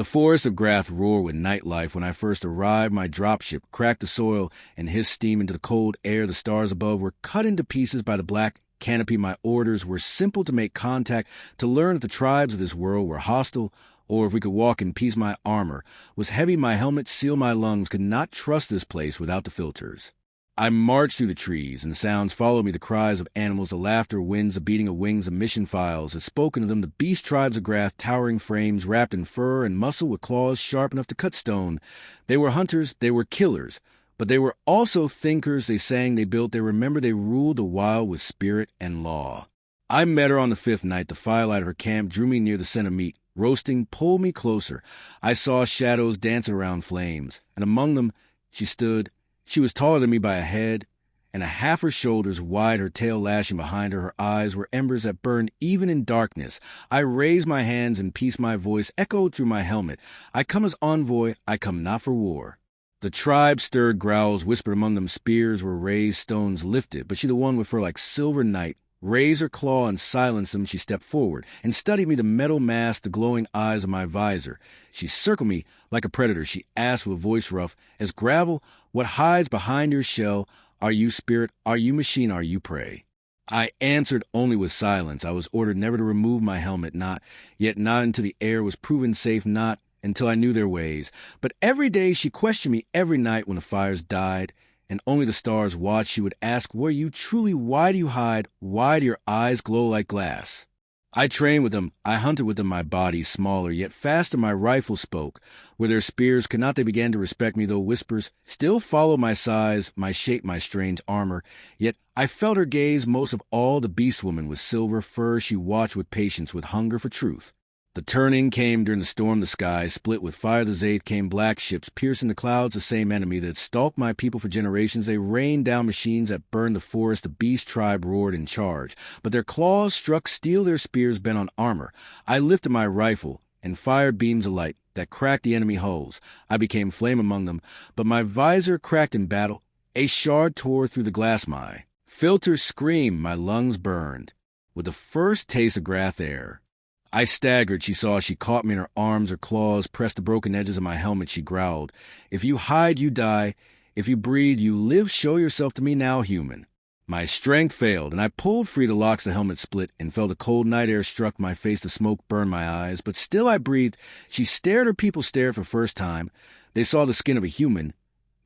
The forests of Grath roar with nightlife. When I first arrived, my dropship cracked the soil and hissed steam into the cold air. The stars above were cut into pieces by the black canopy. My orders were simple: to make contact, to learn if the tribes of this world were hostile, or if we could walk in peace. My armor was heavy, my helmet sealed my lungs, could not trust this place without the filters. I marched through the trees, and sounds followed me: the cries of animals, the laughter of winds, the beating of wings, the mission files had spoken of them, the beast tribes of Grath, towering frames wrapped in fur and muscle, with claws sharp enough to cut stone. They were hunters, they were killers, but they were also thinkers. They sang, they built, they remembered, they ruled the wild with spirit and law. I met her on the 5th night. The firelight of her camp drew me near the scent of meat. Roasting pulled me closer. I saw shadows dancing around flames, and among them she stood. She was taller than me by a head, and a half her shoulders wide, her tail lashing behind her. Her eyes were embers that burned even in darkness. I raised my hands in peace. My voice echoed through my helmet. I come as envoy, I come not for war. The tribe stirred, growls whispered among them. Spears were raised, stones lifted, but she, the one with fur like silver night, raised her claw and silenced them. She stepped forward and studied me, the metal mask, the glowing eyes of my visor. She circled me like a predator. She asked with a voice rough as gravel, what hides behind your shell? Are you spirit? Are you machine? Are you prey? I answered only with silence. I was ordered never to remove my helmet, not until the air was proven safe, not until I knew their ways. But every day she questioned me, every night when the fires died and only the stars watched. She would ask, were you truly? Why do you hide? Why do your eyes glow like glass? I trained with them. I hunted with them. My body smaller, yet faster. My rifle spoke. Were their spears, could not they begin to respect me, though whispers still followed my size, my shape, my strange armor? Yet I felt her gaze most of all. The Beastwoman with silver fur, she watched with patience, with hunger for truth. The turning came during the storm. The sky split with fire. The Zaith came, black ships piercing the clouds. The same enemy that stalked my people for generations. They rained down machines that burned the forest. The beast tribe roared in charge, but their claws struck steel, their spears bent on armor. I lifted my rifle and fired beams of light that cracked the enemy hulls. I became flame among them, but my visor cracked in battle. A shard tore through the glass. My filters screamed, my lungs burned with the first taste of Grath air. I staggered. She saw. She caught me in her arms. Her claws pressed the broken edges of my helmet. She growled, if you hide, you die. If you breathe, you live. Show yourself to me now, human. My strength failed, and I pulled free. The locks of the helmet split, and felt the cold night air struck my face. The smoke burned my eyes, but still I breathed. She stared. Her people stared for the first time. They saw the skin of a human.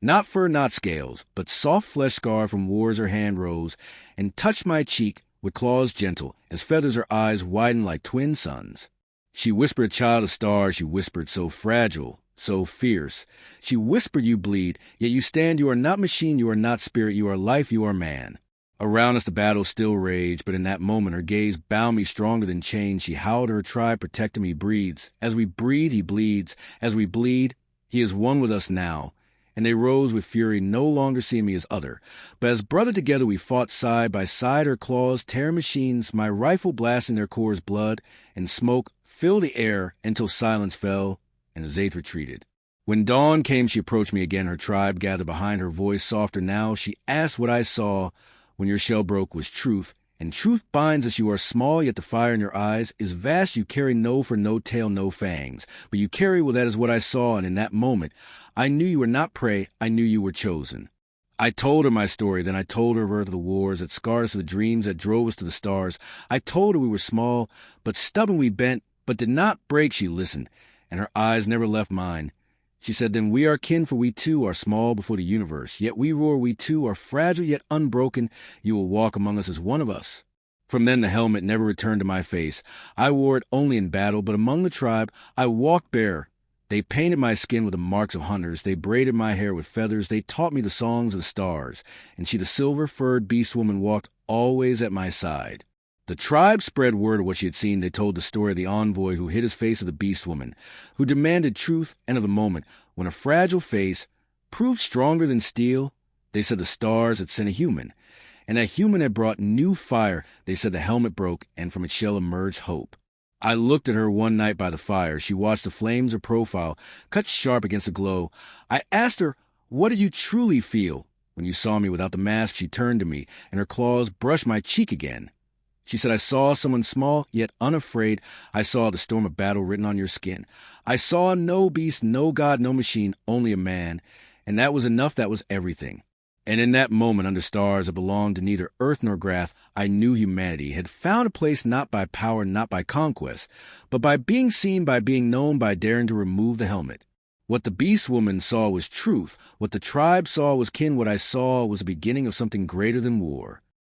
Not fur, not scales, but soft flesh scar from wars. Her hand rose and touched my cheek with claws gentle as feathers. Her eyes widened like twin suns. She whispered, child of stars. She whispered, so fragile, so fierce. She whispered, you bleed, yet you stand. You are not machine, you are not spirit, you are life, you are man. Around us the battle still raged, but in that moment her gaze bound me stronger than chains. She howled, her tribe protected me. Breathes. As we breathe, he bleeds. As we bleed, he is one with us now. And they rose with fury, no longer seeing me as other, but as brother. Together we fought side by side. Her claws tear machines, my rifle blasting their cores. Blood and smoke filled the air until silence fell and the Zaith retreated. When dawn came, she approached me again. Her tribe gathered behind her, voice softer now. She asked, what I saw when your shell broke was truth, and truth binds us. You are small, yet the fire in your eyes is vast. You carry no fur, no tail, no fangs, but you carry, well, that is what I saw, and in that moment I knew you were not prey. I knew you were chosen. I told her my story. Then I told her of the wars that scarred us, the dreams that drove us to the stars. I told her we were small, but stubborn. We bent, but did not break. She listened, and her eyes never left mine. She said, then we are kin, for we too are small before the universe. Yet we roar, we too are fragile, yet unbroken. You will walk among us as one of us. From then the helmet never returned to my face. I wore it only in battle, but among the tribe I walked bare. They painted my skin with the marks of hunters. They braided my hair with feathers. They taught me the songs of the stars. And she, the silver-furred Beastwoman, walked always at my side. The tribe spread word of what she had seen. They told the story of the envoy who hid his face, of the Beastwoman, who demanded truth, and of the moment when a fragile face proved stronger than steel. They said the stars had sent a human, and that human had brought new fire. They said the helmet broke, and from its shell emerged hope. I looked at her one night by the fire. She watched the flames of profile cut sharp against the glow. I asked her, what did you truly feel when you saw me without the mask? She turned to me, and her claws brushed my cheek again. She said, I saw someone small, yet unafraid. I saw the storm of battle written on your skin. I saw no beast, no god, no machine, only a man. And that was enough, that was everything. And in that moment, under stars that belonged to neither Earth nor Grath, I knew humanity had found a place not by power, not by conquest, but by being seen, by being known, by daring to remove the helmet. What the Beastwoman saw was truth. What the tribe saw was kin. What I saw was the beginning of something greater than war.